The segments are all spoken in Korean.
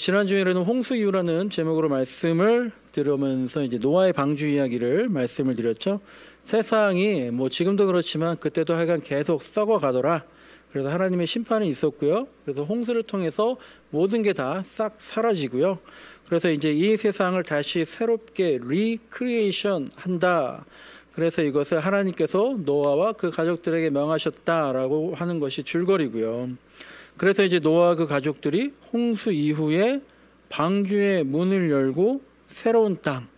지난주에는 홍수 이후라는 제목으로 말씀을 들으면서 이제 노아의 방주 이야기를 말씀을 드렸죠. 세상이 뭐 지금도 그렇지만 그때도 하여간 계속 썩어 가더라. 그래서 하나님의 심판이 있었고요. 그래서 홍수를 통해서 모든 게 다 싹 사라지고요. 그래서 이제 이 세상을 다시 새롭게 리크리에이션 한다. 그래서 이것을 하나님께서 노아와 그 가족들에게 명하셨다라고 하는 것이 줄거리고요. 그래서 이제 노아와 그 가족들이 홍수 이후에 방주의 문을 열고 새로운 땅,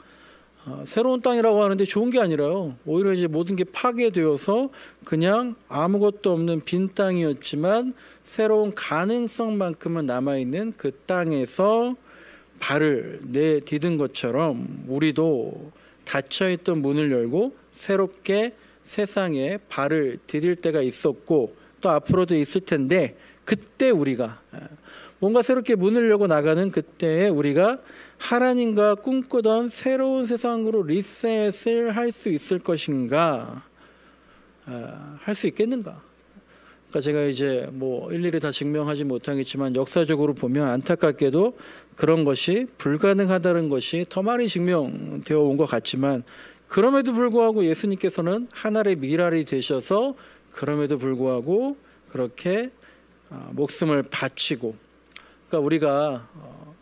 새로운 땅이라고 하는데 좋은 게 아니라요. 오히려 이제 모든 게 파괴되어서 그냥 아무것도 없는 빈 땅이었지만 새로운 가능성만큼은 남아있는 그 땅에서 발을 내디딘 것처럼 우리도 닫혀있던 문을 열고 새롭게 세상에 발을 디딜 때가 있었고 또 앞으로도 있을 텐데 그때 우리가 뭔가 새롭게 문을 열고 나가는 그때에 우리가 하나님과 꿈꾸던 새로운 세상으로 리셋을 할 수 있을 것인가, 할 수 있겠는가? 그러니까 제가 이제 뭐 일일이 다 증명하지 못하겠지만 역사적으로 보면 안타깝게도 그런 것이 불가능하다는 것이 더 많이 증명되어 온 것 같지만 그럼에도 불구하고 예수님께서는 하늘의 미랄이 되셔서 그럼에도 불구하고 그렇게 목숨을 바치고, 그러니까 우리가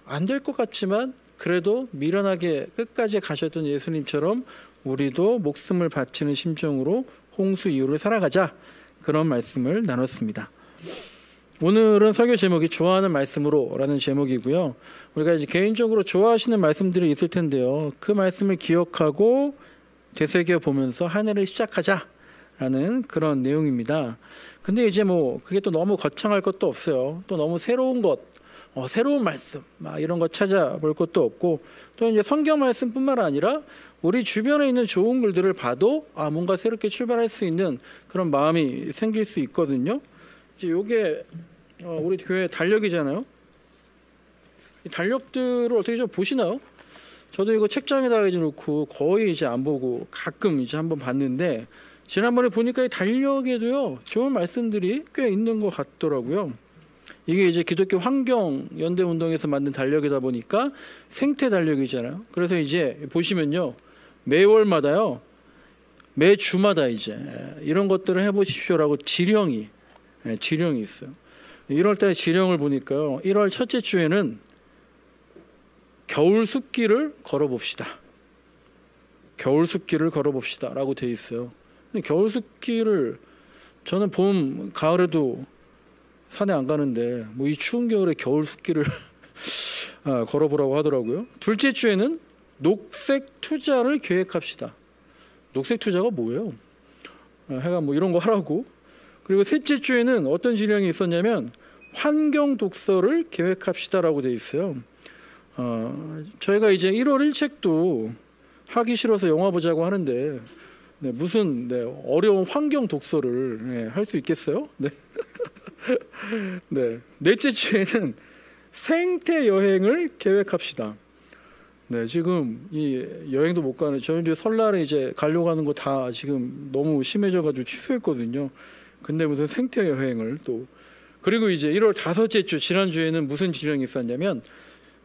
안 될 것 같지만 그래도 미련하게 끝까지 가셨던 예수님처럼 우리도 목숨을 바치는 심정으로 홍수 이후를 살아가자, 그런 말씀을 나눴습니다. 오늘은 설교 제목이 좋아하는 말씀으로 라는 제목이고요. 우리가 이제 개인적으로 좋아하시는 말씀들이 있을 텐데요. 그 말씀을 기억하고 되새겨 보면서 한 해를 시작하자라는 그런 내용입니다. 근데 이제 뭐 그게 또 너무 거창할 것도 없어요. 또 너무 새로운 것, 새로운 말씀 막 이런 거 찾아볼 것도 없고, 또 이제 성경 말씀뿐만 아니라 우리 주변에 있는 좋은 글들을 봐도 뭔가 새롭게 출발할 수 있는 그런 마음이 생길 수 있거든요. 이제 요게 우리 교회 달력이잖아요. 이 달력들을 어떻게 좀 보시나요? 저도 이거 책장에다가 놓고 거의 이제 안 보고 가끔 이제 한번 봤는데, 지난번에 보니까 이 달력에도요 좋은 말씀들이 꽤 있는 것 같더라고요. 이게 이제 기독교 환경 연대 운동에서 만든 달력이다 보니까 생태 달력이잖아요. 그래서 이제 보시면요, 매월마다요, 매 주마다 이제 이런 것들을 해보십시오라고 지령이 있어요. 1월달에 지령을 보니까요, 1월 첫째 주에는 겨울 숲길을 걸어봅시다. 겨울 숲길을 걸어봅시다라고 돼 있어요. 근데 겨울 숲길을 저는 봄, 가을에도 산에 안 가는데 뭐 이 추운 겨울에 겨울 숲길을 걸어보라고 하더라고요. 둘째 주에는 녹색 투자를 계획합시다. 녹색 투자가 뭐예요? 하여간 뭐 이런 거 하라고. 그리고 셋째 주에는 어떤 지령이 있었냐면 환경 독서를 계획합시다라고 돼 있어요. 저희가 이제 1월 1책도 하기 싫어서 영화 보자고 하는데 무슨 어려운 환경 독서를 할 수 있겠어요? 네. 네. 넷째 주에는 생태 여행을 계획합시다. 네, 지금 이 여행도 못 가는, 저희도 설날에 이제 가려고 하는 거 다 지금 너무 심해져가지고 취소했거든요. 근데 무슨 생태 여행을 또. 그리고 이제 1월 다섯째 주, 지난주에는 무슨 지령이 있었냐면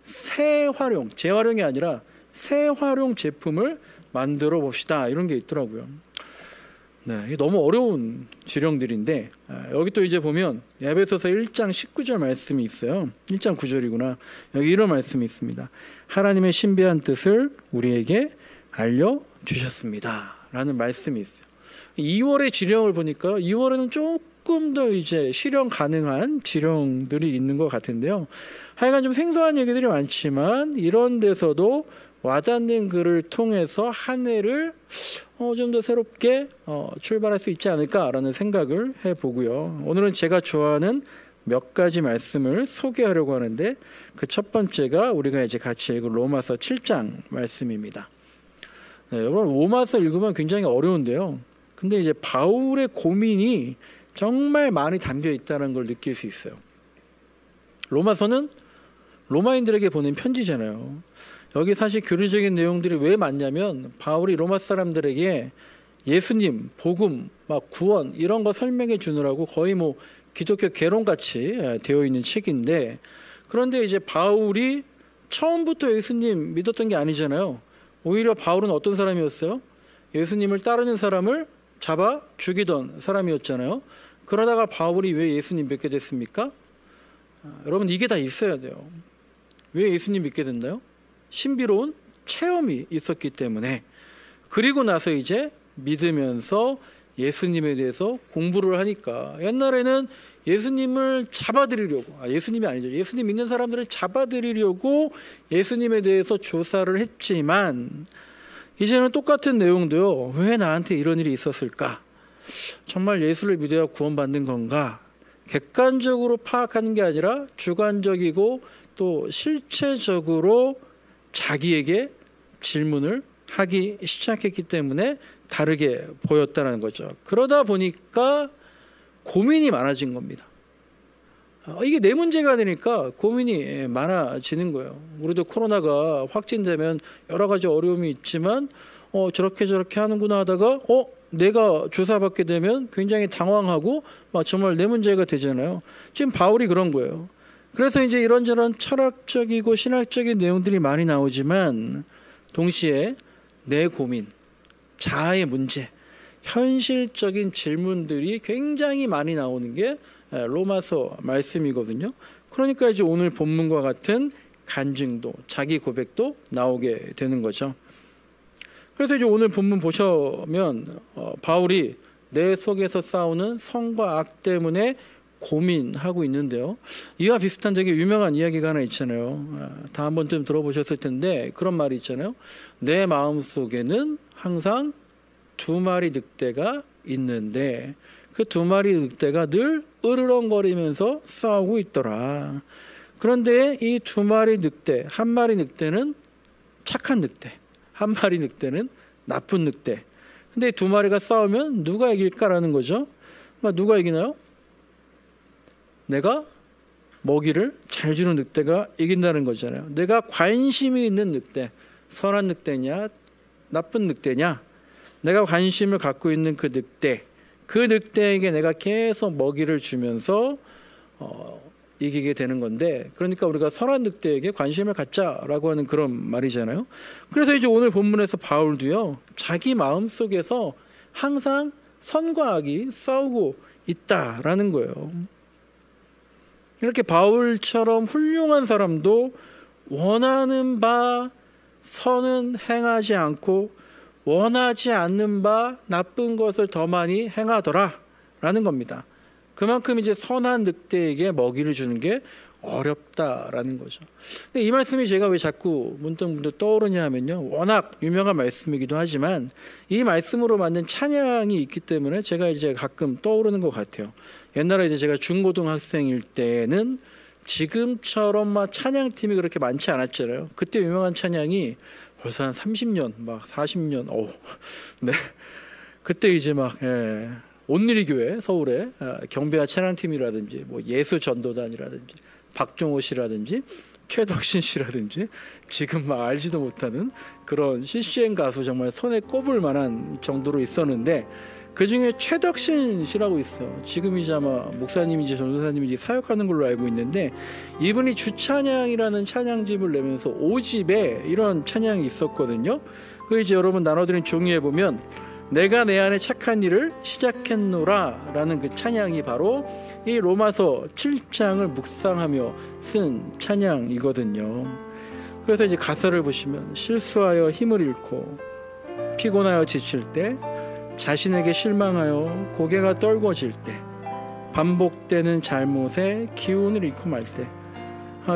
재활용, 재활용이 아니라 재활용 제품을 만들어 봅시다, 이런 게 있더라고요. 네, 이게 너무 어려운 지령들인데, 여기 또 이제 보면 에베소서 1장 19절 말씀이 있어요. 1장 9절이구나. 여기 이런 말씀이 있습니다. 하나님의 신비한 뜻을 우리에게 알려주셨습니다 라는 말씀이 있어요. 2월의 지령을 보니까 2월에는 조금 더 이제 실현 가능한 지령들이 있는 것 같은데요. 하여간 좀 생소한 얘기들이 많지만 이런 데서도 와닿는 글을 통해서 한 해를 좀 더 새롭게 출발할 수 있지 않을까라는 생각을 해보고요. 오늘은 제가 좋아하는 몇 가지 말씀을 소개하려고 하는데, 그 첫 번째가 우리가 이제 같이 읽은 로마서 7장 말씀입니다. 네, 여러분 로마서 읽으면 굉장히 어려운데요. 근데 이제 바울의 고민이 정말 많이 담겨 있다는 걸 느낄 수 있어요. 로마서는 로마인들에게 보낸 편지잖아요. 여기 사실 교리적인 내용들이 왜 많냐면 바울이 로마 사람들에게 예수님, 복음, 막 구원 이런 거 설명해 주느라고 거의 뭐 기독교 개론같이 되어 있는 책인데, 그런데 이제 바울이 처음부터 예수님 믿었던 게 아니잖아요. 오히려 바울은 어떤 사람이었어요? 예수님을 따르는 사람을 잡아 죽이던 사람이었잖아요. 그러다가 바울이 왜 예수님 믿게 됐습니까? 여러분, 이게 다 있어야 돼요. 왜 예수님 믿게 됐나요? 신비로운 체험이 있었기 때문에. 그리고 나서 이제 믿으면서 예수님에 대해서 공부를 하니까, 옛날에는 예수님을 잡아들이려고, 예수님이 아니죠, 예수님 믿는 사람들을 잡아들이려고 예수님에 대해서 조사를 했지만, 이제는 똑같은 내용도요, 왜 나한테 이런 일이 있었을까? 정말 예수를 믿어야 구원받는 건가? 객관적으로 파악하는 게 아니라 주관적이고 또 실체적으로 자기에게 질문을 하기 시작했기 때문에 다르게 보였다는 거죠. 그러다 보니까 고민이 많아진 겁니다. 이게 내 문제가 되니까 고민이 많아지는 거예요. 우리도 코로나가 확진되면 여러 가지 어려움이 있지만 저렇게 하는구나 하다가 내가 조사받게 되면 굉장히 당황하고 정말 내 문제가 되잖아요. 지금 바울이 그런 거예요. 그래서 이제 이런저런 철학적이고 신학적인 내용들이 많이 나오지만 동시에 내 고민, 자아의 문제, 현실적인 질문들이 굉장히 많이 나오는 게 로마서 말씀이거든요. 그러니까 이제 오늘 본문과 같은 간증도, 자기 고백도 나오게 되는 거죠. 그래서 이제 오늘 본문 보시면 바울이 내 속에서 싸우는 성과 악 때문에 고민하고 있는데요. 이와 비슷한 되게 유명한 이야기가 하나 있잖아요. 다 한 번쯤 들어보셨을 텐데 그런 말이 있잖아요. 내 마음속에는 항상 두 마리 늑대가 있는데 그 두 마리 늑대가 늘 으르렁거리면서 싸우고 있더라. 그런데 이 두 마리 늑대, 한 마리 늑대는 착한 늑대, 한 마리 늑대는 나쁜 늑대. 근데 두 마리가 싸우면 누가 이길까라는 거죠. 누가 이기나요? 내가 먹이를 잘 주는 늑대가 이긴다는 거잖아요. 내가 관심이 있는 늑대, 선한 늑대냐 나쁜 늑대냐, 내가 관심을 갖고 있는 그 늑대, 그 늑대에게 내가 계속 먹이를 주면서 이기게 되는 건데, 그러니까 우리가 선한 늑대에게 관심을 갖자라고 하는 그런 말이잖아요. 그래서 이제 오늘 본문에서 바울도요, 자기 마음속에서 항상 선과 악이 싸우고 있다라는 거예요. 이렇게 바울처럼 훌륭한 사람도 원하는 바 선은 행하지 않고 원하지 않는 바 나쁜 것을 더 많이 행하더라 라는 겁니다. 그만큼 이제 선한 늑대에게 먹이를 주는 게 어렵다라는 거죠. 근데 이 말씀이 제가 왜 자꾸 문득문득 떠오르냐 하면요, 워낙 유명한 말씀이기도 하지만 이 말씀으로 만든 찬양이 있기 때문에 제가 이제 가끔 떠오르는 것 같아요. 옛날에 이제 제가 중고등학생일 때는 지금처럼 막 찬양팀이 그렇게 많지 않았잖아요. 그때 유명한 찬양이 벌써 한 30년, 막 40년, 네. 그때 이제 막 온누리교회 서울에 경배와 찬양팀이라든지 뭐 예수전도단이라든지 박종호 씨라든지 최덕신 씨라든지 지금 막 알지도 못하는 그런 CCM 가수 정말 손에 꼽을 만한 정도로 있었는데, 그 중에 최덕신 씨라고 있어. 지금이자 아마 목사님인지 전도사님인지 사역하는 걸로 알고 있는데, 이분이 주찬양이라는 찬양집을 내면서 5집에 이런 찬양이 있었거든요. 그 이제 여러분 나눠드린 종이에 보면 내가 내 안에 착한 일을 시작했노라 라는 그 찬양이 바로 이 로마서 7장을 묵상하며 쓴 찬양이거든요. 그래서 이제 가사를 보시면 실수하여 힘을 잃고 피곤하여 지칠 때, 자신에게 실망하여 고개가 떨궈질 때, 반복되는 잘못에 기운을 잃고 말 때,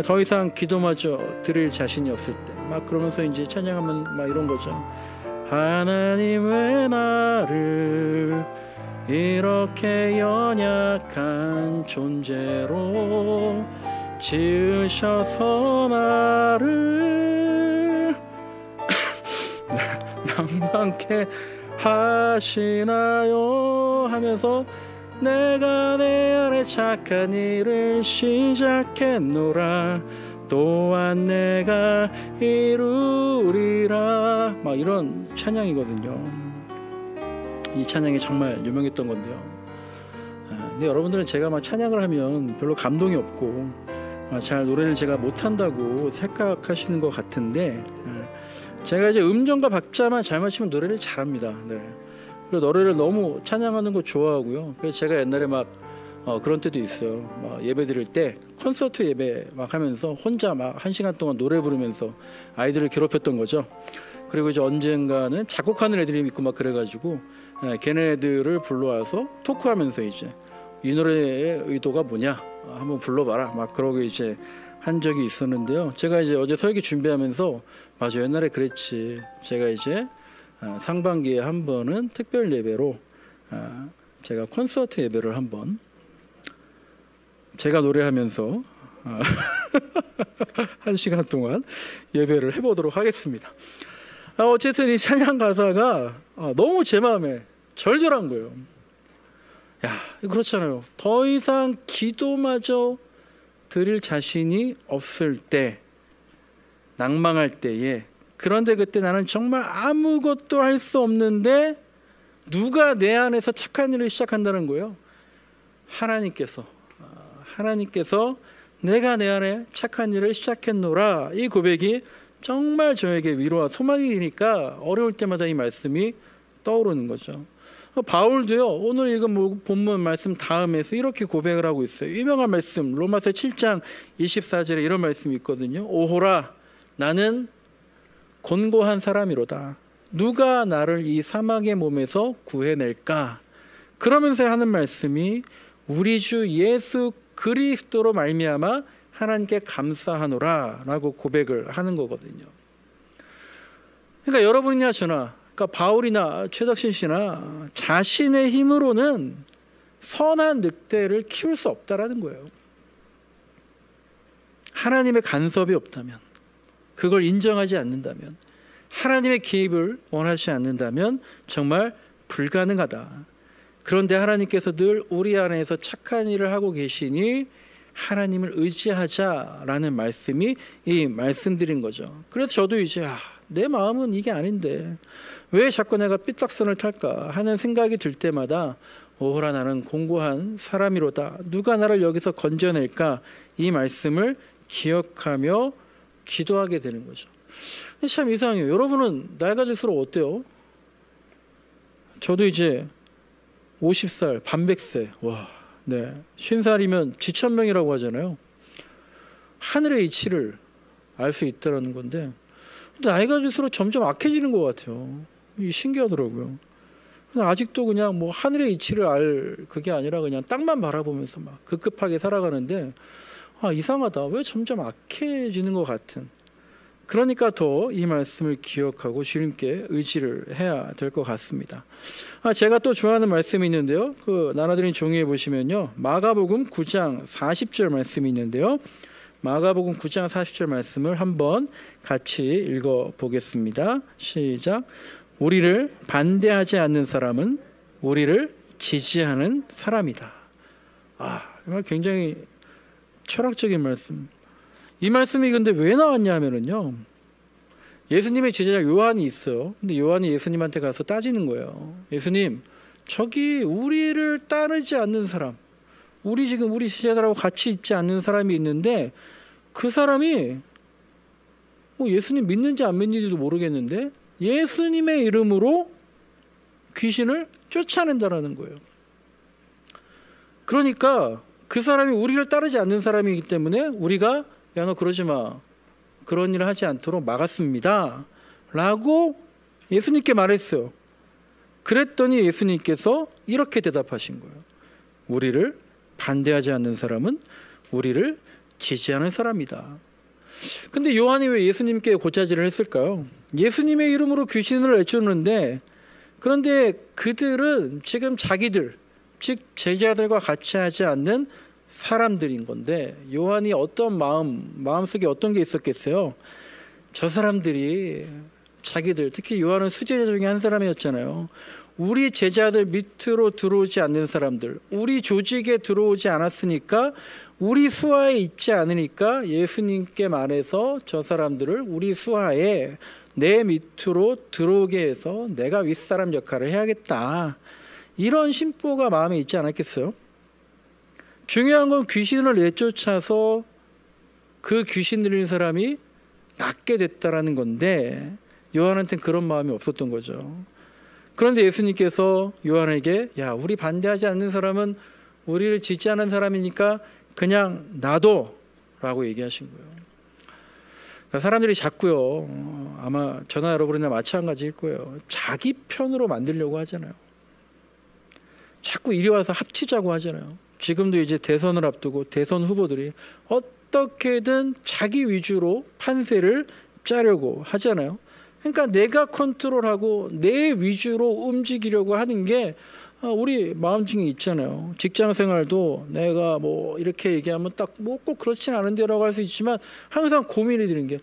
더 이상 기도마저 드릴 자신이 없을 때, 막 그러면서 이제 찬양하면 막 이런 거죠. 하나님 왜 나를 이렇게 연약한 존재로 지으셔서 나를 낭만케 하시나요 하면서 내가 내 안에 착한 일을 시작했노라 또한 내가 이루리라, 막 이런 찬양이거든요. 이 찬양이 정말 유명했던 건데요. 근데 여러분들은 제가 막 찬양을 하면 별로 감동이 없고 잘 노래를 제가 못한다고 생각하시는 것 같은데, 제가 이제 음정과 박자만 잘 맞추면 노래를 잘합니다. 네. 그리고 노래를 너무 찬양하는 거 좋아하고요. 그래서 제가 옛날에 막 그런 때도 있어요. 막 예배 드릴 때 콘서트 예배 막 하면서 혼자 막 1시간 동안 노래 부르면서 아이들을 괴롭혔던 거죠. 그리고 이제 언젠가는 작곡하는 애들이 있고 막 그래가지고 걔네들을 불러와서 토크하면서 이제 이 노래의 의도가 뭐냐 한번 불러봐라 막 그러고 이제 한 적이 있었는데요. 제가 이제 어제 설교 준비하면서 맞아 옛날에 그랬지. 제가 이제 상반기에 한 번은 특별 예배로 제가 콘서트 예배를 한번 제가 노래하면서 1시간 동안 예배를 해보도록 하겠습니다. 어쨌든 이 찬양 가사가 너무 제 마음에 절절한 거예요. 야, 그렇잖아요. 더 이상 기도마저 드릴 자신이 없을 때, 낭망할 때에, 그런데 그때 나는 정말 아무것도 할 수 없는데 누가 내 안에서 착한 일을 시작한다는 거예요. 하나님께서 내가 내 안에 착한 일을 시작했노라. 이 고백이 정말 저에게 위로와 소망이 되니까 어려울 때마다 이 말씀이 떠오르는 거죠. 바울도요, 오늘 읽은 본문 말씀 다음에서 이렇게 고백을 하고 있어요. 유명한 말씀 로마서 7장 24절에 이런 말씀이 있거든요. 오호라 나는 곤고한 사람이로다. 누가 나를 이 사막의 몸에서 구해낼까? 그러면서 하는 말씀이 우리 주 예수 그리스도로 말미암아 하나님께 감사하노라 라고 고백을 하는 거거든요. 그러니까 여러분이나 저나, 그러니까 바울이나 최덕신 씨나 자신의 힘으로는 선한 늑대를 키울 수 없다라는 거예요. 하나님의 간섭이 없다면, 그걸 인정하지 않는다면, 하나님의 개입을 원하지 않는다면 정말 불가능하다. 그런데 하나님께서 늘 우리 안에서 착한 일을 하고 계시니 하나님을 의지하자라는 말씀이 이 말씀드린 거죠. 그래서 저도 이제 내 마음은 이게 아닌데 왜 자꾸 내가 삐딱선을 탈까 하는 생각이 들 때마다 오호라 나는 공고한 사람이로다. 누가 나를 여기서 건져낼까? 이 말씀을 기억하며 기도하게 되는 거죠. 참 이상해요. 여러분은 나이가 들수록 어때요? 저도 이제 50살, 반백세, 와, 네, 50살이면 지천명이라고 하잖아요. 하늘의 이치를 알 수 있다는 건데, 근데 나이가 들수록 점점 악해지는 것 같아요. 이게 신기하더라고요. 아직도 그냥 뭐 하늘의 이치를 알 그게 아니라 그냥 땅만 바라보면서 막 급급하게 살아가는데, 이상하다. 왜 점점 악해지는 것 같은. 그러니까 더 이 말씀을 기억하고 주님께 의지를 해야 될 것 같습니다. 제가 또 좋아하는 말씀이 있는데요. 그 나눠드린 종이에 보시면요. 마가복음 9장 40절 말씀이 있는데요. 마가복음 9장 40절 말씀을 한번 같이 읽어보겠습니다. 시작. 우리를 반대하지 않는 사람은 우리를 지지하는 사람이다. 정말 굉장히 철학적인 말씀. 이 말씀이 근데 왜 나왔냐 하면은요. 예수님의 제자 요한이 있어요. 근데 요한이 예수님한테 가서 따지는 거예요. 예수님, 저기 우리를 따르지 않는 사람, 우리 제자들하고 같이 있지 않는 사람이 있는데 그 사람이 예수님 믿는지 안 믿는지도 모르겠는데 예수님의 이름으로 귀신을 쫓아낸다라는 거예요. 그러니까 그 사람이 우리를 따르지 않는 사람이기 때문에 우리가 야, 너 그러지 마. 그런 일을 하지 않도록 막았습니다. 라고 예수님께 말했어요. 그랬더니 예수님께서 이렇게 대답하신 거예요. 우리를 반대하지 않는 사람은 우리를 지지하는 사람이다. 근데 요한이 왜 예수님께 고짜질을 했을까요? 예수님의 이름으로 귀신을 내쫓는데 그런데 그들은 지금 자기들, 즉 제자들과 같이 하지 않는 사람들인 건데 요한이 어떤 마음속에 어떤 게 있었겠어요? 저 사람들이 자기들, 특히 요한은 수제자 중에 한 사람이었잖아요. 우리 제자들 밑으로 들어오지 않는 사람들, 우리 조직에 들어오지 않았으니까 우리 수하에 있지 않으니까 예수님께 말해서 저 사람들을 우리 수하에 내 밑으로 들어오게 해서 내가 윗사람 역할을 해야겠다. 이런 심보가 마음에 있지 않았겠어요? 중요한 건 귀신을 내쫓아서 그 귀신 들린 사람이 낫게 됐다라는 건데 요한한테는 그런 마음이 없었던 거죠. 그런데 예수님께서 요한에게 야, 우리 반대하지 않는 사람은 우리를 짓지 않은 사람이니까 그냥 놔둬 라고 얘기하신 거예요. 그러니까 사람들이 자꾸요, 아마 저나 여러분이나 마찬가지일 거예요. 자기 편으로 만들려고 하잖아요. 자꾸 이리 와서 합치자고 하잖아요. 지금도 이제 대선을 앞두고 대선 후보들이 어떻게든 자기 위주로 판세를 짜려고 하잖아요. 그러니까 내가 컨트롤하고 내 위주로 움직이려고 하는 게 우리 마음 중에 있잖아요. 직장 생활도 내가 뭐 이렇게 얘기하면 딱 뭐 꼭 그렇진 않은데라고 할 수 있지만 항상 고민이 드는 게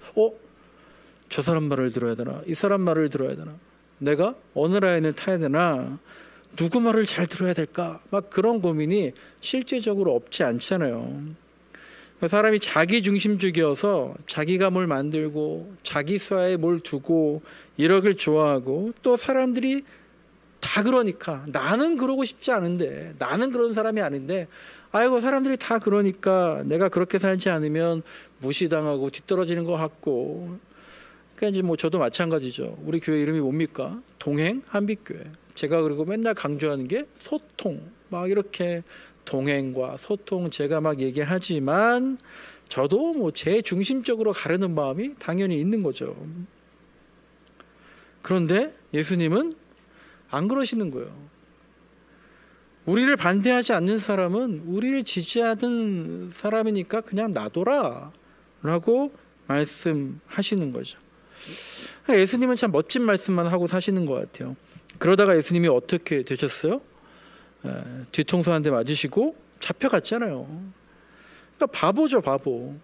저 사람 말을 들어야 되나, 이 사람 말을 들어야 되나, 내가 어느 라인을 타야 되나, 누구 말을 잘 들어야 될까, 막 그런 고민이 실제적으로 없지 않잖아요. 사람이 자기 중심적이어서 자기가 뭘 만들고 자기 수하에 뭘 두고 이러길 좋아하고, 또 사람들이 다 그러니까 나는 그러고 싶지 않은데, 나는 그런 사람이 아닌데 아이고 사람들이 다 그러니까 내가 그렇게 살지 않으면 무시당하고 뒤떨어지는 것 같고. 그러니까 이제 뭐 저도 마찬가지죠. 우리 교회 이름이 뭡니까? 동행 한빛교회. 제가 그리고 맨날 강조하는 게 소통, 막 이렇게 동행과 소통 제가 막 얘기하지만 저도 뭐 제 중심적으로 가르는 마음이 당연히 있는 거죠. 그런데 예수님은 안 그러시는 거예요. 우리를 반대하지 않는 사람은 우리를 지지하는 사람이니까 그냥 놔둬라 라고 말씀하시는 거죠. 예수님은 참 멋진 말씀만 하고 사시는 것 같아요. 그러다가 예수님이 어떻게 되셨어요? 뒤통수 한 대 맞으시고 잡혀갔잖아요. 그러니까 바보죠, 바보.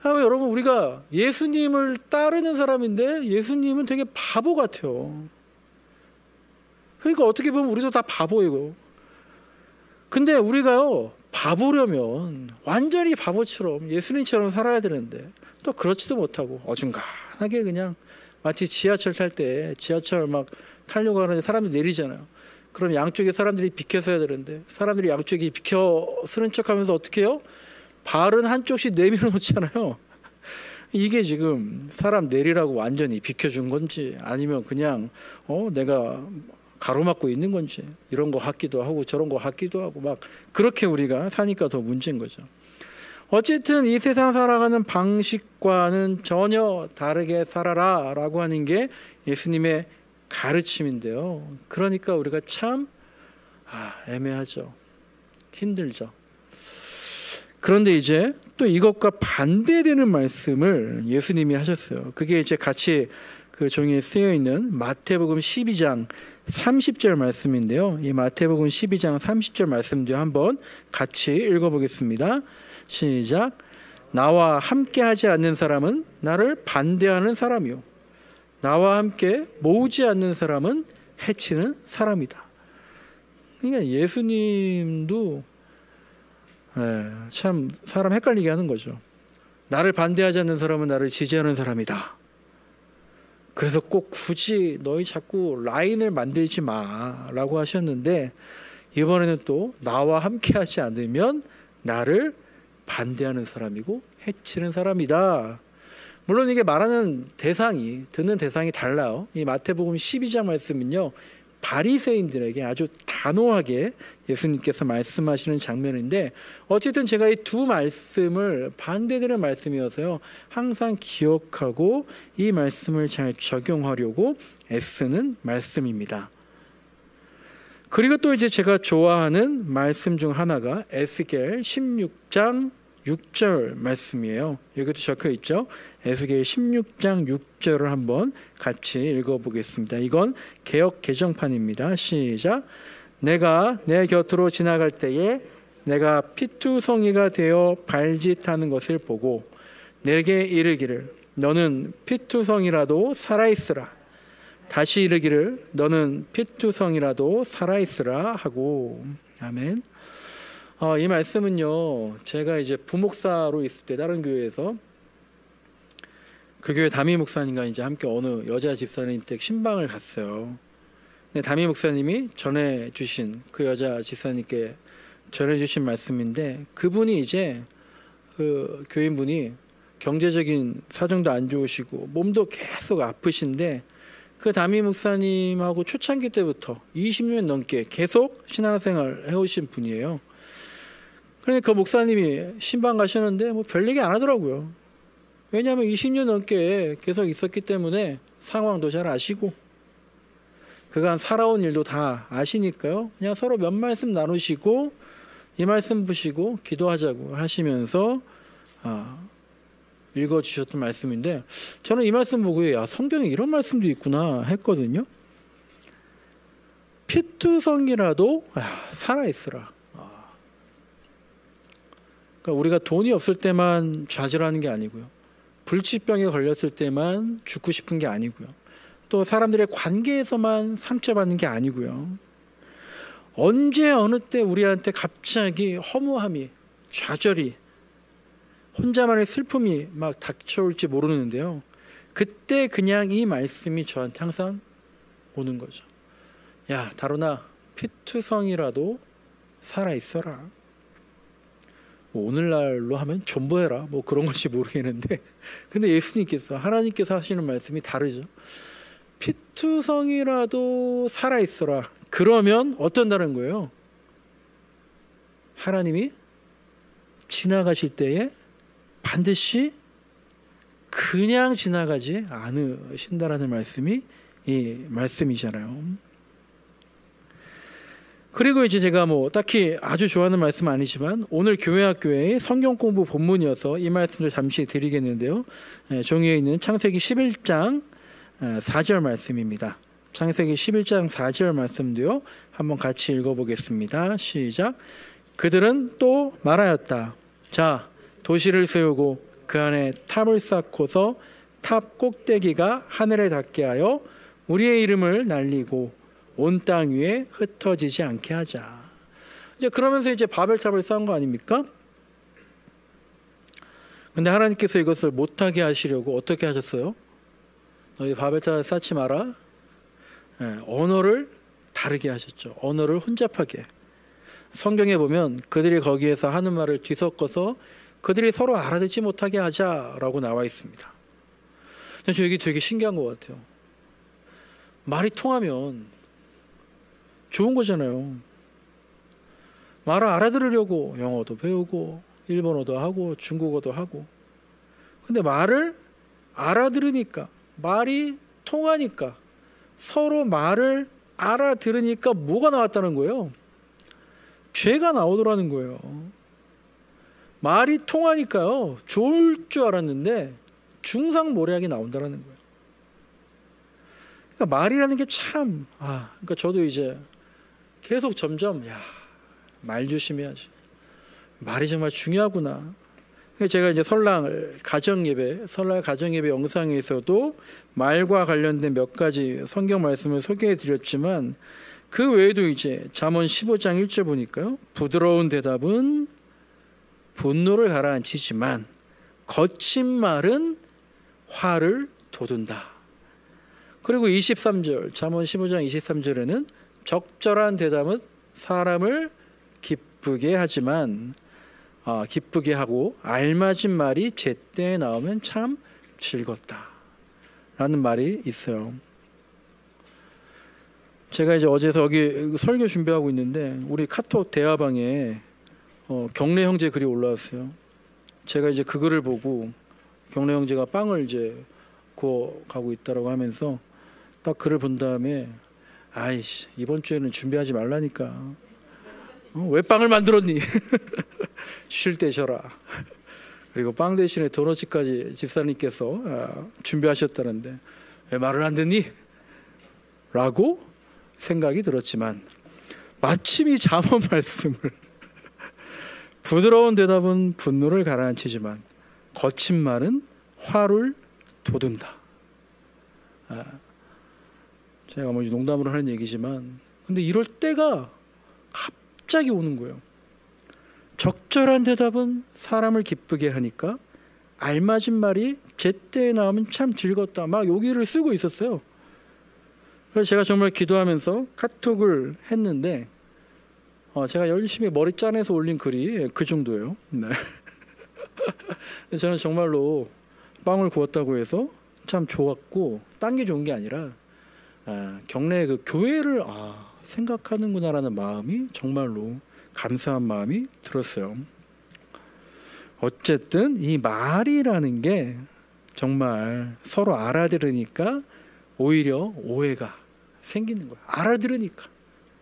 여러분, 우리가 예수님을 따르는 사람인데 예수님은 되게 바보 같아요. 그러니까 어떻게 보면 우리도 다 바보이고. 근데 우리가요, 바보려면 완전히 바보처럼 예수님처럼 살아야 되는데 또 그렇지도 못하고 어중간하게 그냥 마치 지하철 탈 때 지하철 막 타려고 하는데 사람들이 내리잖아요. 그럼 양쪽에 사람들이 비켜서야 되는데 사람들이 양쪽이 비켜 서는 척하면서 어떻게 해요? 발은 한쪽씩 내밀어 놓잖아요. 이게 지금 사람 내리라고 완전히 비켜준 건지 아니면 그냥 내가 가로막고 있는 건지 이런 거 같기도 하고 저런 거 같기도 하고 막 그렇게 우리가 사니까 더 문제인 거죠. 어쨌든 이 세상 살아가는 방식과는 전혀 다르게 살아라 라고 하는 게 예수님의 가르침인데요. 그러니까 우리가 참 애매하죠. 힘들죠. 그런데 이제 또 이것과 반대되는 말씀을 예수님이 하셨어요. 그게 이제 같이 그 종이에 쓰여 있는 마태복음 12장 30절 말씀인데요. 이 마태복음 12장 30절 말씀도 한번 같이 읽어보겠습니다. 시작. 나와 함께 하지 않는 사람은 나를 반대하는 사람이요, 나와 함께 모으지 않는 사람은 해치는 사람이다. 그러니까 예수님도 참 사람 헷갈리게 하는 거죠. 나를 반대하지 않는 사람은 나를 지지하는 사람이다. 그래서 꼭 굳이 너희 자꾸 라인을 만들지 마라고 하셨는데 이번에는 또 나와 함께 하지 않으면 나를 반대하는 사람이고 해치는 사람이다. 물론 이게 말하는 대상이, 듣는 대상이 달라요. 이 마태복음 12장 말씀은요, 바리새인들에게 아주 단호하게 예수님께서 말씀하시는 장면인데, 어쨌든 제가 이 두 말씀을 반대되는 말씀이어서요, 항상 기억하고 이 말씀을 잘 적용하려고 애쓰는 말씀입니다. 그리고 또 이제 제가 좋아하는 말씀 중 하나가 에스겔 16장 6절 말씀이에요. 여기도 적혀 있죠. 에스겔 16장 6절을 한번 같이 읽어보겠습니다. 이건 개역 개정판입니다. 시작. 내가 내 곁으로 지나갈 때에 내가 피투성이가 되어 발짓하는 것을 보고 내게 이르기를 너는 피투성이라도 살아있으라. 다시 이르기를 너는 피투성이라도 살아있으라 하고. 아멘. 이 말씀은요, 제가 이제 부목사로 있을 때 다른 교회에서 그 교회 담임 목사님과 이제 함께 어느 여자 집사님 댁 신방을 갔어요. 근데 담임 목사님이 전해주신 그 여자 집사님께 전해주신 말씀인데, 그분이 이제 그 교인분이 경제적인 사정도 안 좋으시고 몸도 계속 아프신데 그 담임 목사님하고 초창기 때부터 20년 넘게 계속 신앙생활 해오신 분이에요. 그러니까 그 목사님이 신방 가시는데 뭐 별 얘기 안 하더라고요. 왜냐하면 20년 넘게 계속 있었기 때문에 상황도 잘 아시고 그간 살아온 일도 다 아시니까요. 그냥 서로 몇 말씀 나누시고 이 말씀 보시고 기도하자고 하시면서 읽어주셨던 말씀인데 저는 이 말씀 보고 야 성경에 이런 말씀도 있구나 했거든요. 피투성이라도 살아있으라. 그러니까 우리가 돈이 없을 때만 좌절하는 게 아니고요. 불치병에 걸렸을 때만 죽고 싶은 게 아니고요. 또 사람들의 관계에서만 상처받는 게 아니고요. 언제 어느 때 우리한테 갑자기 허무함이 좌절이 혼자만의 슬픔이 막 닥쳐올지 모르는데요. 그때 그냥 이 말씀이 저한테 항상 오는 거죠. 야 다루나 피투성이라도 살아있어라. 뭐 오늘날로 하면 존버해라 뭐 그런 건지 모르겠는데 근데 예수님께서 하나님께서 하시는 말씀이 다르죠. 피투성이라도 살아있어라. 그러면 어떤다는 거예요? 하나님이 지나가실 때에 반드시 그냥 지나가지 않으신다라는 말씀이 이 말씀이잖아요. 그리고 이제 제가 뭐 딱히 아주 좋아하는 말씀 아니지만 오늘 교회학교의 성경 공부 본문이어서 이 말씀을 잠시 드리겠는데요. 종이에 있는 창세기 11장 4절 말씀입니다. 창세기 11장 4절 말씀도요. 한번 같이 읽어보겠습니다. 시작. 그들은 또 말하였다. 자, 도시를 세우고 그 안에 탑을 쌓고서 탑 꼭대기가 하늘에 닿게 하여 우리의 이름을 날리고 온 땅 위에 흩어지지 않게 하자. 이제 그러면서 이제 바벨탑을 쌓은 거 아닙니까? 근데 하나님께서 이것을 못하게 하시려고 어떻게 하셨어요? 너희 바벨탑을 쌓지 마라. 언어를 다르게 하셨죠. 언어를 혼잡하게. 성경에 보면 그들이 거기에서 하는 말을 뒤섞어서 그들이 서로 알아듣지 못하게 하자라고 나와 있습니다. 저 여기 되게 신기한 것 같아요. 말이 통하면 좋은 거잖아요. 말을 알아들으려고 영어도 배우고 일본어도 하고 중국어도 하고 근데 말을 알아들으니까 말이 통하니까 서로 말을 알아들으니까 뭐가 나왔다는 거예요? 죄가 나오더라는 거예요. 말이 통하니까요 좋을 줄 알았는데 중상모략이 나온다는 거예요. 그러니까 말이라는 게 참 그러니까 저도 이제 계속 점점 말 조심해야지. 말이 정말 중요하구나. 제가 이제 설날 가정예배 영상에서도 말과 관련된 몇 가지 성경 말씀을 소개해 드렸지만 그 외에도 이제 잠언 15장 1절 보니까요. 부드러운 대답은 분노를 가라앉히지만 거친 말은 화를 돋운다. 그리고 23절 잠언 15장 23절에는 적절한 대답은 사람을 기쁘게 하지만 기쁘게 하고 알맞은 말이 제때에 나오면 참 즐겁다 라는 말이 있어요. 제가 이제 어제 여기 설교 준비하고 있는데 우리 카톡 대화방에 경례 형제 글이 올라왔어요. 제가 이제 그 글을 보고 경례 형제가 빵을 이제 구워 가고 있다라고 하면서 딱 글을 본 다음에 아이씨 이번 주에는 준비하지 말라니까. 왜 빵을 만들었니? 쉴 때 쉬어라. 그리고 빵 대신에 도넛까지 집사님께서 준비하셨다는데 왜 말을 안 듣니? 라고 생각이 들었지만 마침 이 잠언 말씀을 부드러운 대답은 분노를 가라앉히지만 거친 말은 화를 돋운다. 제가 뭐 농담으로 하는 얘기지만 근데 이럴 때가 갑자기 오는 거예요. 적절한 대답은 사람을 기쁘게 하니까 알맞은 말이 제때에 나오면 참 즐겁다. 막 여기를 쓰고 있었어요. 그래서 제가 정말 기도하면서 카톡을 했는데 제가 열심히 머리 짜내서 올린 글이 그 정도예요. 네. 저는 정말로 빵을 구웠다고 해서 참 좋았고, 딴 게 좋은 게 아니라 경내 그 교회를 생각하는구나라는 마음이 정말로 감사한 마음이 들었어요. 어쨌든 이 말이라는 게 정말 서로 알아들으니까 오히려 오해가 생기는 거야. 알아들으니까,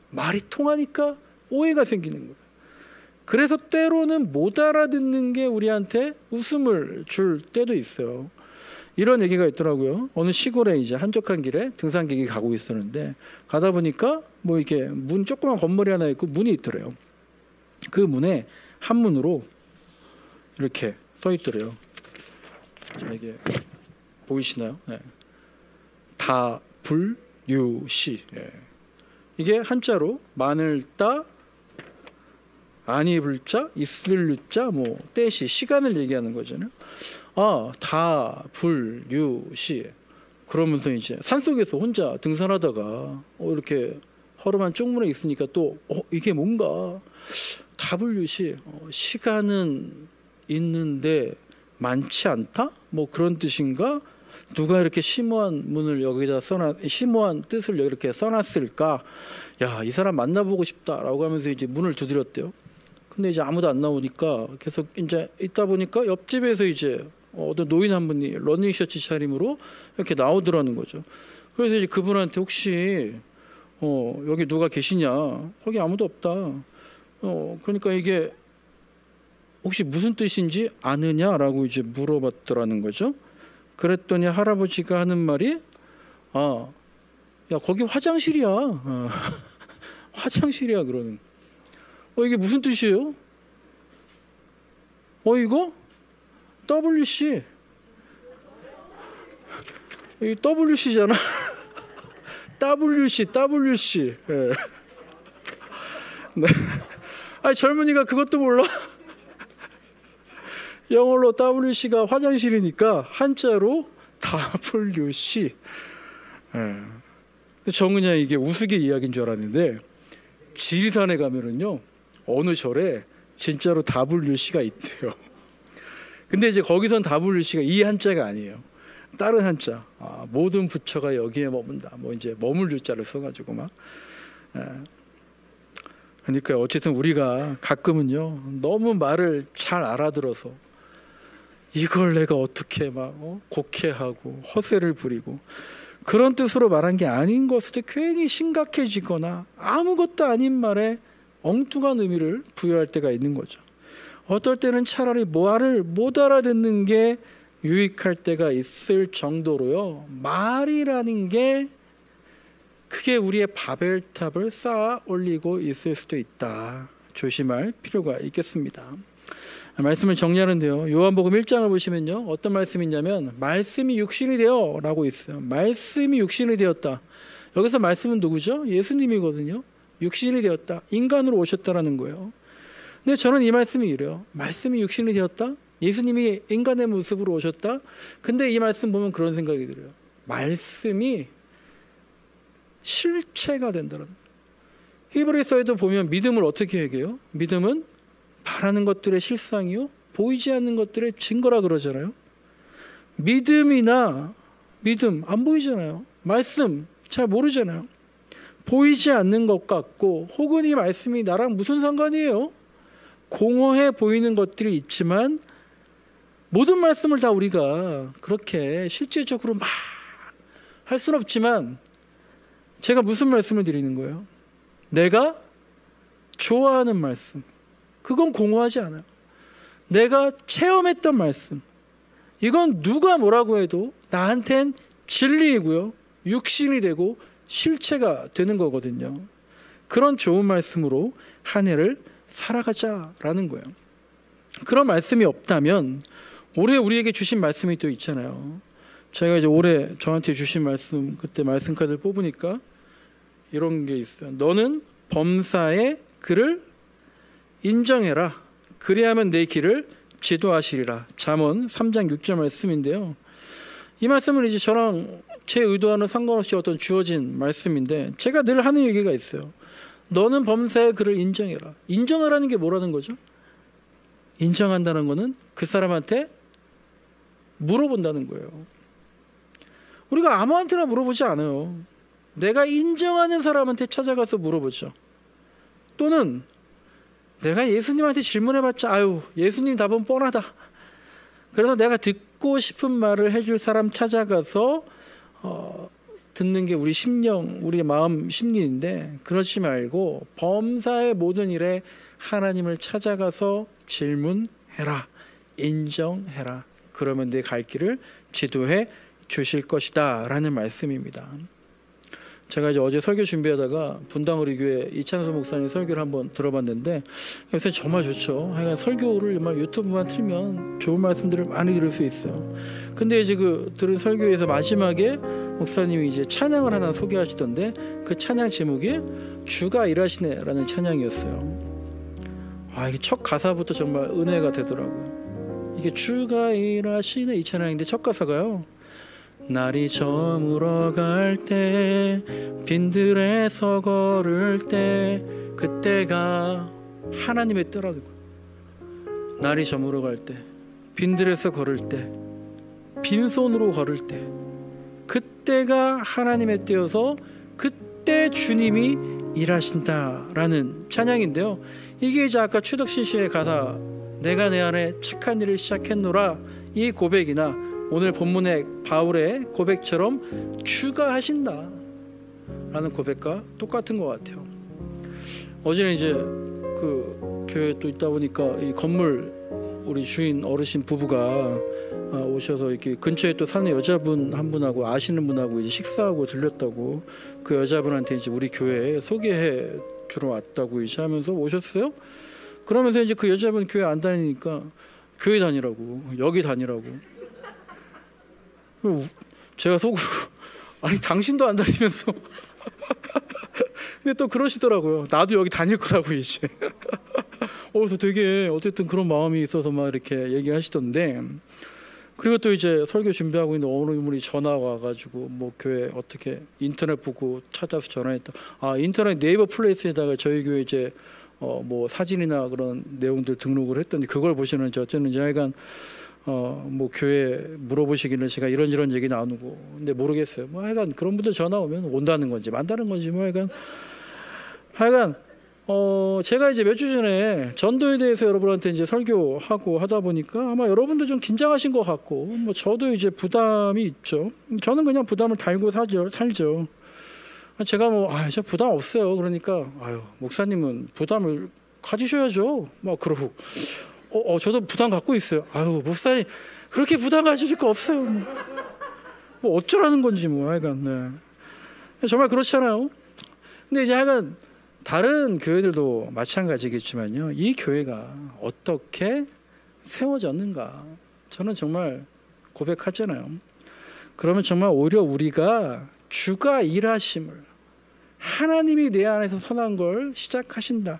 말이 통하니까 오해가 생기는 거야. 그래서 때로는 못 알아듣는 게 우리한테 웃음을 줄 때도 있어요. 이런 얘기가 있더라고요. 어느 시골에 이제 한적한 길에 등산객이 가고 있었는데, 가다 보니까 뭐 이렇게 문, 조그만 건물이 하나 있고 문이 있더래요. 그 문에 한문으로 이렇게 써 있더래요. 자, 이게 보이시나요? 네. 다불유시. 네. 이게 한자로 마늘 따, 아니 불자, 있을 유자, 뭐 때시, 시간을 얘기하는 거잖아요. 다불유시. 그러면서 이제 산속에서 혼자 등산하다가 이렇게 허름한 쪽문에 있으니까 또 이게 뭔가 다불유시, 시간은 있는데 많지 않다? 뭐 그런 뜻인가? 누가 이렇게 심오한 문을 여기다 심오한 뜻을 이렇게 써놨을까? 야, 이 사람 만나보고 싶다라고 하면서 이제 문을 두드렸대요. 근데 이제 아무도 안 나오니까 계속 이제 있다 보니까 옆집에서 이제 어떤 노인 한 분이 러닝셔츠 차림으로 이렇게 나오더라는 거죠. 그래서 이제 그분한테 혹시 여기 누가 계시냐? 거기 아무도 없다. 그러니까 이게 혹시 무슨 뜻인지 아느냐라고 이제 물어봤더라는 거죠. 그랬더니 할아버지가 하는 말이 야, 거기 화장실이야. 화장실이야. 그러는. 이게 무슨 뜻이에요? 이거 WC. 이 WC잖아. WC. 네. 네. 아니, 젊은이가 그것도 몰라. 영어로 WC가 화장실이니까 한자로 WC. 정은야 이게 우스개 이야기인 줄 알았는데, 지리산에 가면은요 어느 절에 진짜로 WC가 있대요. 근데 이제 거기선 WC가 이 한자가 아니에요. 다른 한자. 모든 부처가 여기에 머문다. 뭐 이제 머물 유자를 써가지고 막. 그러니까 어쨌든 우리가 가끔은요 너무 말을 잘 알아들어서 이걸 내가 어떻게 막 곡해하고 허세를 부리고 그런 뜻으로 말한 게 아닌 것을 괜히 심각해지거나 아무것도 아닌 말에 엉뚱한 의미를 부여할 때가 있는 거죠. 어떨 때는 차라리 말을 못 알아듣는 게 유익할 때가 있을 정도로요, 말이라는 게 크게 우리의 바벨탑을 쌓아 올리고 있을 수도 있다. 조심할 필요가 있겠습니다. 말씀을 정리하는데요, 요한복음 1장을 보시면요 어떤 말씀이 있냐면 말씀이 육신이 되어 라고 있어요. 말씀이 육신이 되었다. 여기서 말씀은 누구죠? 예수님이거든요. 육신이 되었다. 인간으로 오셨다라는 거예요. 근데 저는 이 말씀이 이래요. 말씀이 육신이 되었다. 예수님이 인간의 모습으로 오셨다. 근데 이 말씀 보면 그런 생각이 들어요. 말씀이 실체가 된다는. 히브리서에도 보면 믿음을 어떻게 얘기해요? 믿음은 바라는 것들의 실상이요 보이지 않는 것들의 증거라 그러잖아요. 믿음 안 보이잖아요. 말씀 잘 모르잖아요. 보이지 않는 것 같고, 혹은 이 말씀이 나랑 무슨 상관이에요? 공허해 보이는 것들이 있지만 모든 말씀을 다 우리가 그렇게 실제적으로 막 할 수는 없지만, 제가 무슨 말씀을 드리는 거예요? 내가 좋아하는 말씀, 그건 공허하지 않아요. 내가 체험했던 말씀, 이건 누가 뭐라고 해도 나한텐 진리이고요 육신이 되고 실체가 되는 거거든요. 그런 좋은 말씀으로 한 해를 살아가자라는 거예요. 그런 말씀이 없다면 올해 우리에게 주신 말씀이 또 있잖아요. 제가 이제 올해 저한테 주신 말씀, 그때 말씀 카드를 뽑으니까 이런 게 있어요. 너는 범사의 그를 인정해라. 그리하면 내 길을 지도하시리라. 잠언 3장 6절 말씀인데요. 이 말씀은 이제 저랑 제 의도와는 상관없이 어떤 주어진 말씀인데, 제가 늘 하는 얘기가 있어요. 너는 범사의 그를 인정해라. 인정하라는 게 뭐라는 거죠? 인정한다는 것은 그 사람한테 물어본다는 거예요. 우리가 아무한테나 물어보지 않아요. 내가 인정하는 사람한테 찾아가서 물어보죠. 또는 내가 예수님한테 질문해봤자 아유 예수님 답은 뻔하다. 그래서 내가 듣고 싶은 말을 해줄 사람 찾아가서 듣는 게 우리 심령, 우리의 마음 심리인데 그러지 말고 범사의 모든 일에 하나님을 찾아가서 질문해라. 인정해라. 그러면 내 갈 길을 지도해 주실 것이다 라는 말씀입니다. 제가 이제 어제 설교 준비하다가 분당우리교회 이찬수 목사님 설교를 한번 들어봤는데 요새 정말 좋죠. 하여간 설교를 정말 유튜브만 틀면 좋은 말씀들을 많이 들을 수 있어요. 근데 이제 그 들은 설교에서 마지막에 목사님이 이제 찬양을 하나 소개하시던데 그 찬양 제목이 주가 일하시네라는 찬양이었어요. 이게 첫 가사부터 정말 은혜가 되더라고요. 이게 주가 일하시네 이 찬양인데 첫 가사가요. 날이 저물어 갈 때 빈들에서 걸을 때 그때가 하나님의 때라고. 날이 저물어 갈 때 빈들에서 걸을 때 빈손으로 걸을 때 그때가 하나님의 때여서 그때 주님이 일하신다라는 찬양인데요. 이게 이제 아까 최덕신 씨의 가사 내가 내 안에 착한 일을 시작했노라 이 고백이나 오늘 본문의 바울의 고백처럼 주가 하신다 라는 고백과 똑같은 것 같아요. 어제는 이제 그 교회에 또 있다 보니까 이 건물 우리 주인 어르신 부부가 오셔서 이렇게 근처에 또 사는 여자분 한 분하고 아시는 분하고 이제 식사하고 들렸다고 그 여자분한테 이제 우리 교회에 소개해 주러 왔다고 이제 하면서 오셨어요. 그러면서 이제 그 여자분 교회 안 다니니까 교회 다니라고 여기 다니라고. 제가 속으로 아니 당신도 안 다니면서 근데 또 그러시더라고요. 나도 여기 다닐 거라고 이제. 그래서 되게 어쨌든 그런 마음이 있어서 막 이렇게 얘기하시던데 그리고 또 이제 설교 준비하고 있는 어느 분이 전화가 와가지고 뭐 교회 어떻게 인터넷 보고 찾아서 전화했다. 인터넷 네이버 플레이스에다가 저희 교회 이제 뭐 사진이나 그런 내용들 등록을 했더니 그걸 보시는지 어쩌는지 하여간 뭐 교회 물어보시기는 제가 이런저런 얘기 나누고 근데 모르겠어요. 뭐 하여간 그런 분들 전화 오면 온다는 건지 만다는 건지 뭐 하여간 제가 이제 몇 주 전에 전도에 대해서 여러분한테 이제 설교하고 하다 보니까 아마 여러분도 좀 긴장하신 것 같고 뭐 저도 이제 부담이 있죠. 저는 그냥 부담을 달고 살죠. 제가 저 부담 없어요. 그러니까 목사님은 부담을 가지셔야죠. 막 그러고 저도 부담 갖고 있어요. 목사님 그렇게 부담 가지실 거 없어요. 뭐 어쩌라는 건지 뭐 하여간 네. 정말 그렇잖아요. 근데 이제 하여간 다른 교회들도 마찬가지겠지만요. 이 교회가 어떻게 세워졌는가 저는 정말 고백하잖아요. 그러면 정말 오히려 우리가 주가 일하심을 하나님이 내 안에서 선한 걸 시작하신다.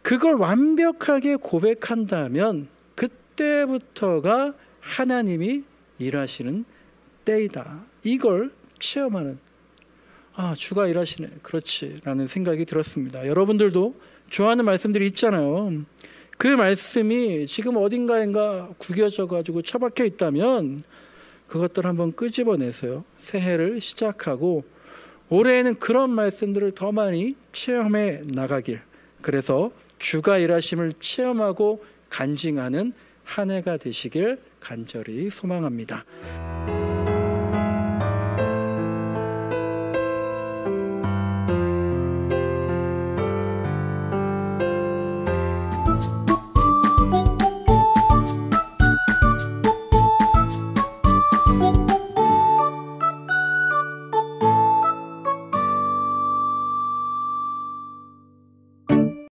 그걸 완벽하게 고백한다면 그때부터가 하나님이 일하시는 때이다. 이걸 체험하는 주가 일하시네. 그렇지 라는 생각이 들었습니다. 여러분들도 좋아하는 말씀들이 있잖아요. 그 말씀이 지금 어딘가인가 구겨져 가지고 처박혀 있다면 그것들 한번 끄집어내서요. 새해를 시작하고 올해에는 그런 말씀들을 더 많이 체험해 나가길 그래서 주가 일하심을 체험하고 간증하는 한 해가 되시길 간절히 소망합니다.